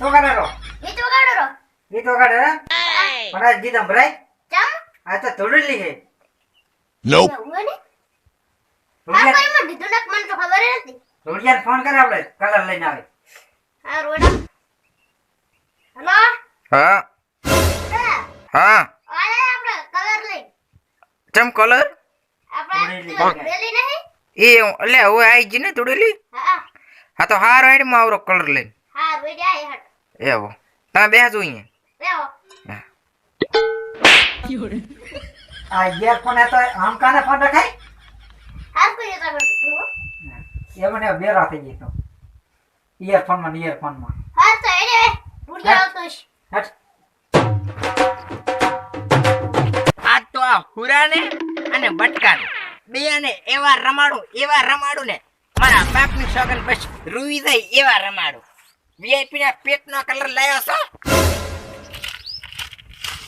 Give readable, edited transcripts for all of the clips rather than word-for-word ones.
શું કરે રો? ગીત વગાડો રો. ગીત વગાડે હે? પણ આ ગીત સંભળાય? ચમ આ તો થોડું હે. Nope. ઊંઘે ને આ કોઈ માં દીધું ને મને તો ખબર જ નથી. રોડિયાને ફોન કરે આપણે કલર લઈને આવે. હા રોડા હેલો હા હા હા આલે આપણે કલર લઈ ચમ કલર આપણે રેલી નહીં એ એટલે હવે આવી જ ને તોડેલી હા હા તો હાર આઈડ માં આવરો કલર લઈને હા રોડા આય હટ એવો તમે બેસજો અહીંયા બેહો આ ઇયરફોન એ તો આમ કાને ફોન રખાય? હાર કોઈ જતા કરતો એ મને બેરા થઈ ગઈ તો. ઇયરફોન માં હાર તો એડે રોડા આવતો છે હટ. આ તો આ હુરાને અને બટકાને બેને એવા રમાડું ને મારા બાપની સોગન બસ રૂવી જાય એવા રમાડું. વીઆઈપી ના પેટનો કલર લાયો છો?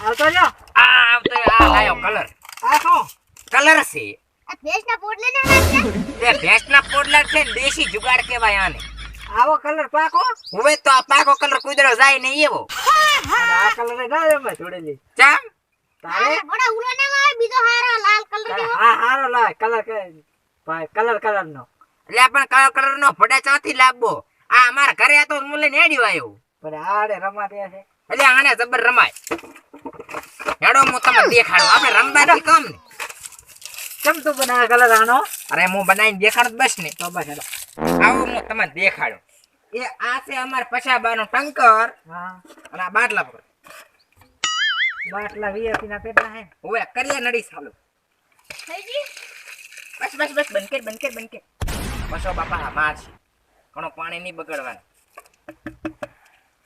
આવતો જો. આ આવતો આ લાયો કલર. આ શું? કલર છે આ ભેંસના પોટલે ના નાખે તે ભેંસના પોડલા છે ને દેશી જુગાડ કહેવાય આને. આવો કલર પાકો? હવે તો આ પાકો કલર કુદરો જાય નહીં એવો. અને આ કલર ના એમાં થોડેલી. ચમ તારે બડા ઉલો ના આવે બીજો હારો લાલ કલર જેવો હા હારો લાય કલર કે ભાઈ કલર નો. એટલે પણ કયો કલર નો ભડા ચાથી લાવવો? આ અમારા ઘરે આ તો મુલે નેડ્યો આવ્યો. પણ આડે રમા દે છે. એટલે આને જબર રમાય. હેડો હું તમને દેખાડું. આપણે રમવાથી કામ ને. કેમ તું બનાવે કલર આનો? અરે હું બનાવીને દેખાડું બસ ને. તો બસ હેડો. આવો હું તમને દેખાડું. એ આ છે અમાર પછાબાનો ટંકર હા અને આ બાટલા પકડ. બાટલા વીઆઈપી ના પેટલા હે. હવે કરીએ નડી સાલું. થઈ ગઈ બસ બંધ કર. બસો બાપા માર છે. ઘણો પાણી નહીં બગાડવાનું.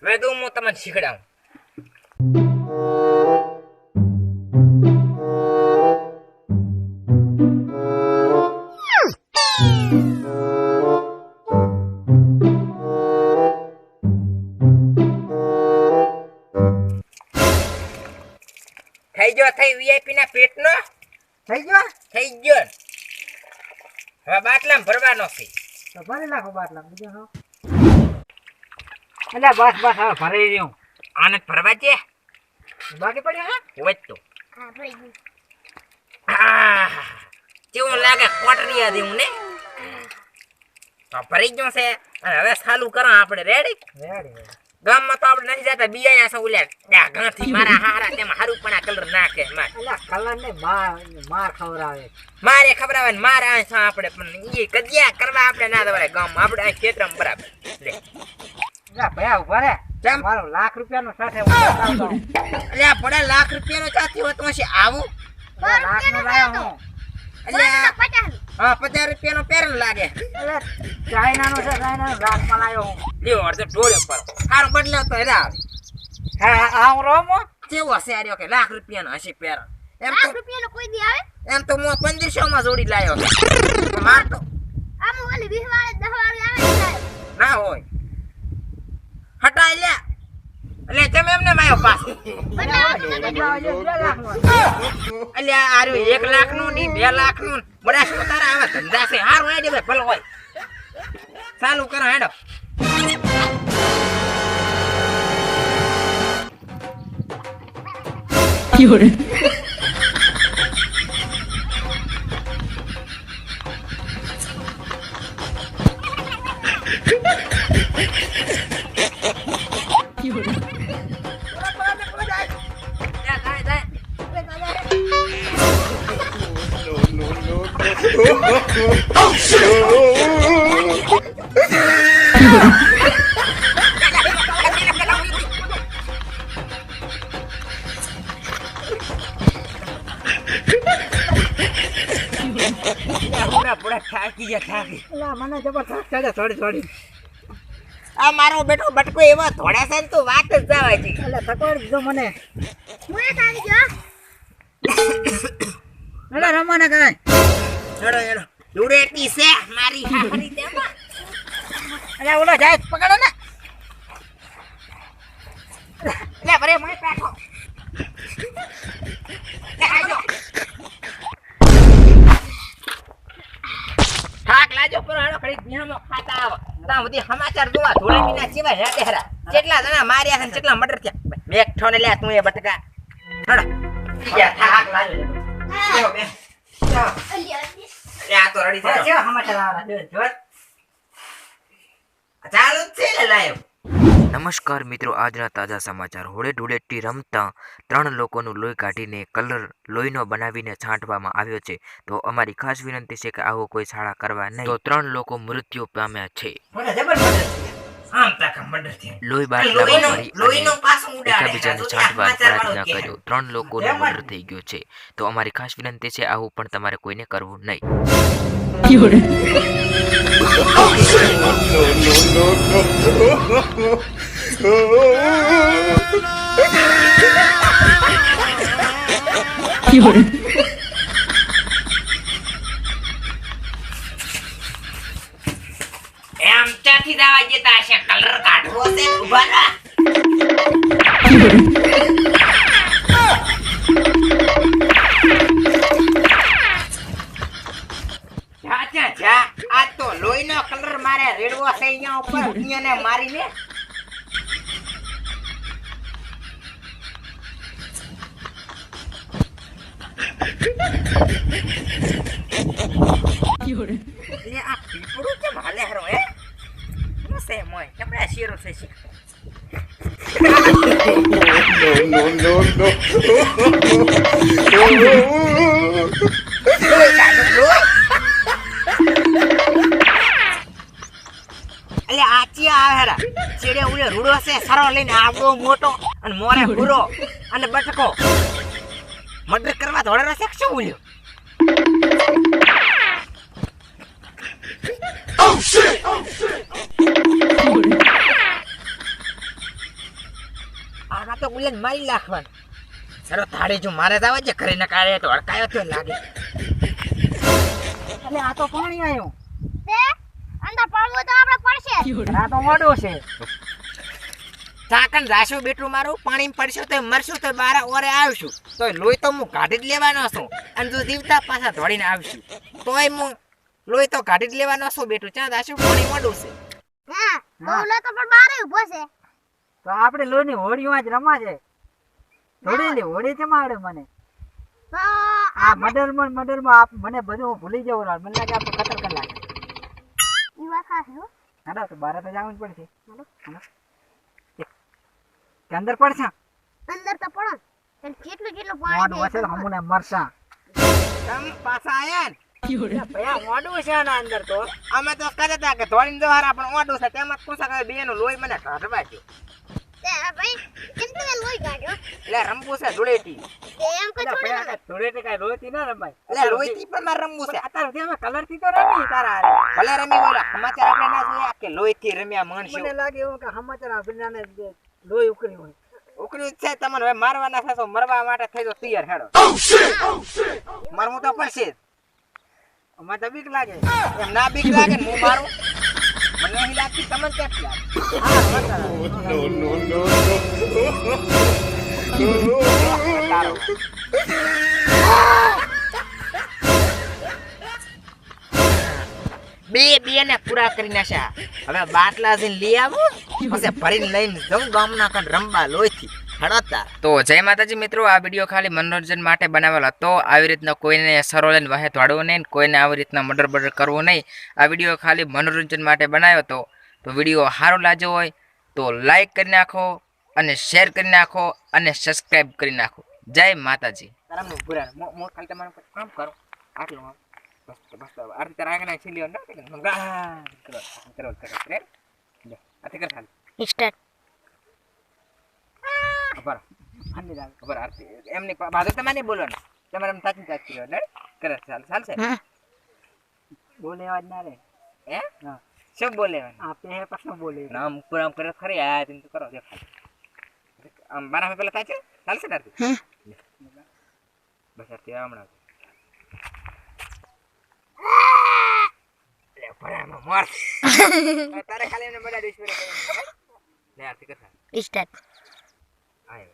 હવે તો હું તમને શીખડાવું. થઈ વીઆઈપી ના પેટનો થઈ ગયો? થઈ ગયો. હવે બાટલામાં ભરવાનો છે. તો ભરી નાખો બાટલા બીજો નો. એટલે બસ હવે ભરી રહ્યું. આને જ ભરવા છે. બાકી પડ્યો હે? હોય તો હા ભઈ ગઈ કેવું લાગે કોટરિયા દેવું ને? તો ભરી ગયો છે. અને હવે ચાલુ કરો આપણે. રેડી? રેડી. ગામમાં તો આપણે નથી જતા બીયા સૌ લે ત્યાં ગાંથી મારા હારા તેમાં હારું પણ આ કલર નાખે માર. એટલે કલર ને માર ખવરાવે. મારે ખબર આવે ને મારે આ છે આપણે પણ એ કજિયા કરવા આપણે ના દવાય ગામમાં. આપણે આ ક્ષેત્રમાં બરાબર લે. એટલે ભયા ઉભા રે. કેમ? મારો ₹1,00,000 નો સાથે બતાવતો. એટલે આ પડા ₹1,00,000 ચાથી હોત હશે આવું. ₹1,00,000 નો લાયો હું. એટલે આ 50 હા ₹50 નો પેરન લાગે. એટલે ચાઇના નો છે. ચાઇના રાખમાં લાયો હું. લ્યો અડધો ઢોળ્યો પર હારું બદલાવ તો હેરા આવે. હા આ હું રોમો. કેવો હશે આર્યો કે ₹1,00,000 નો હશે પેરન. એમ તો ₹1 નો કોઈ દી આવે એમ તો હું 1500 માં જોડી લાયો. માર તો આમ ઓલી 20 વાળે 10 વાળે આવે ના હોય. હટાઈ લે. એટલે તમે એમને માયો પાસ. એટલે આ રહ્યું 1 લાખ નું ની 2 લાખ નું બડા તારા આવા ધંધા છે. હારું હેડે ભાઈ ભલો હોય. ચાલુ કરો હેડો. મને જબરદસ્ત ચડે થોડી. આ મારો બેટો બટકો એવા ધોળા છે ને તો વાત જ જવાય છે. એટલે તકવાડી દીધો મને. હું એ આવી ગયો એટલે રમવાના કરાય. હેડો દુડેટી છે મારી હારી દેમાં. એટલે ઓલો જાય પકડો ને. લે ભરે મને પાછો. થાક લાજો પર હેડો ખરી ધ્યાનમાં ખાતા આવો. ત્યાં સુધી સમાચાર જોવા ધોળાવીના સિવાય હેડે હેરા કેટલા જણા માર્યા છે ને કેટલા મર્ડર થયા બેઠો ને લ્યા તું એ બટકા હડો ઈ ગયા થાક લાગ્યો બેહો બે આ તો રડી હવે થયો કેવા સમાચાર આવવાના જો ચાલુ જ છે ને લાઈવ નમસ્કાર મિત્રો, આજના તાજા સમાચાર. હોળી ધૂળેટી રમતા 3 લોકોનું લોહી કાઢીને કલર લોહીનો બનાવીને છાંટવામાં આવ્યો છે. તો અમારી ખાસ વિનંતી છે કે આવું કોઈ શાળા કરવા નહીં. તો 3 લોકો મૃત્યુ પામ્યા છે. મને જબરદસ્ત આમ તાકા મર્ડર થયા લોહી બાટલામાં ભરી લોહીનો પાછું ઉડાડે એકબીજાને છાંટવાનો પ્રયત્ન કર્યો. 3 લોકોનું મર્ડર થઈ ગયું છે. તો અમારી ખાસ વિનંતી છે આવું પણ તમારે કોઈને કરવું નહીં. એમ ત્યાંથી દાવા જતા હશે કલર કાઢવો છે ઉભા રહો જા આ તો લોહીનો કલર મારે રેડવો છે અહીંયા ઉપર અહીંયાને મારીને લે આ પીપળું કેમ હાલે હરો હે મસે મોય કેમડા શેરો છે છે અલે આચી આવે હેરા ચેડે ઉડે રૂડો છે સરો લઈને આવડો મોટો અને મોરે ભૂરો અને બટકો મર્ડર કરવા ધોળે રસે શું ઉલ્યો આના તો ગુલેન મારી નાખવાનું સરો થાળે જો મારે જાવ છે ઘરે ન કાઢે તો અડકાયો તો લાગે એટલે આ તો પાણી આવ્યું તે અંદર પડવું તો આપણે પડશે આ તો મોડું છે ચાકન રાશો બેટરું મારું પાણી પડશે તો મરશું તો 12 ઓરે આવશું તો લોહી તો હું કાઢી જ લેવાનો છું અને જો જીવતા પાછા ધોડીને આવશું તોય હું લોહી તો કાઢી જ લેવાનો છું બેટું ચા રાશો પાણી મોડું છે હા બોલો તો પણ બારે ઊભો છે તો આપણે લોહીની હોળીમાં જ રમા છે થોડીની હોળી કેમ આવડે મને તો આ મર્ડરમાં મને બધું હું ભૂલી જવું મને લાગે આપણે ખતર કરી લાગે ઈ વાત સાચી હો હાલો તો બહાર તો જવું જ પડશે હાલો કે અંદર પડશે અંદર તો પડો પણ કેટલું મોડું પાણી હશે તો હમુને મરસા તમ પાછા આયા ને ભયા મોડું છે ને અંદર તો અમે તો કરે તા કે ધોડીને જવારા પણ મોડું છે તેમાં કોસા કરે બેનું લોહી મને કાઢવા દો તે ભાઈ કેમ તમે લોહી કાઢ્યો એટલે રમવું છે ધૂળેટી તે એમ કે થોડી થોડી કઈ રોતી ના રમાય એટલે લોહીથી પણ મારે રમવું છે અત્યારે અમે કલર થી તો રમી તારા હારે. ભલે રમી બોલા સમાચાર આપણે ના જોયા કે લોહીથી રમ્યા માણસો મને લાગે એવું કે સમાચાર આપણને લોહી ઉકળી હોય ઉકળ્યું છે તમને હવે મારવાના થશો મરવા માટે થઈ તો તૈયાર હેડો મરવું તો પડશે જ. અમારે તો બીક લાગે એમ ના બીક લાગે ને હું મારું મને નહીં લાગતી તમને ક્યાંથી લાગે બે ને પૂરા કરી નાખ્યા હવે બાટલા જઈને લઈ આવું પછી ભરીને લઈને જઉં ગામના કણ રમવા લોહીથી હડતા તો જય માતાજી મિત્રો, આ વિડીયો ખાલી મનોરંજન માટે બનાવેલો હતો. આવી રીતના કોઈને સરો લઈને વાહે દોડવું નહીં, કોઈને આવી રીતના મર્ડર કરવું નહીં. આ વિડીયો ખાલી મનોરંજન માટે બનાવ્યો હતો. તો વિડીયો સારો લાગ્યો હોય તો લાઈક કરી નાખો અને શેર કરી નાખો અને સબસ્ક્રાઈબ કરી નાખો. જય માતાજી. તારાનું પૂરા મો ખાલી તમારું કામ કરો આટલું બસ બસ આરતી તારા આગળ નાખી લ્યો ના કરો આથી કર ખાલી સ્ટાર્ટ ખબર આની રાગ ખબર આરતી એમની બાજુ તમારે બોલો ને તમારે તાકી તાકી લ્યો ને કરે ચાલશે બોલે અવાજ ના રે હે હા શું બોલે આ પે પછી બોલે નામ પૂરા કરે ખરી આ તું કરો દે ખાલી આમ બારા પેલા થાય છે ચાલશે ને આરતી બસ આરતી હમણાં લે ભરામાં મોર તારે ખાલી એમને બધા ડિસ્પ્લે કરી લે આરતી કર સ્ટાર્ટ આય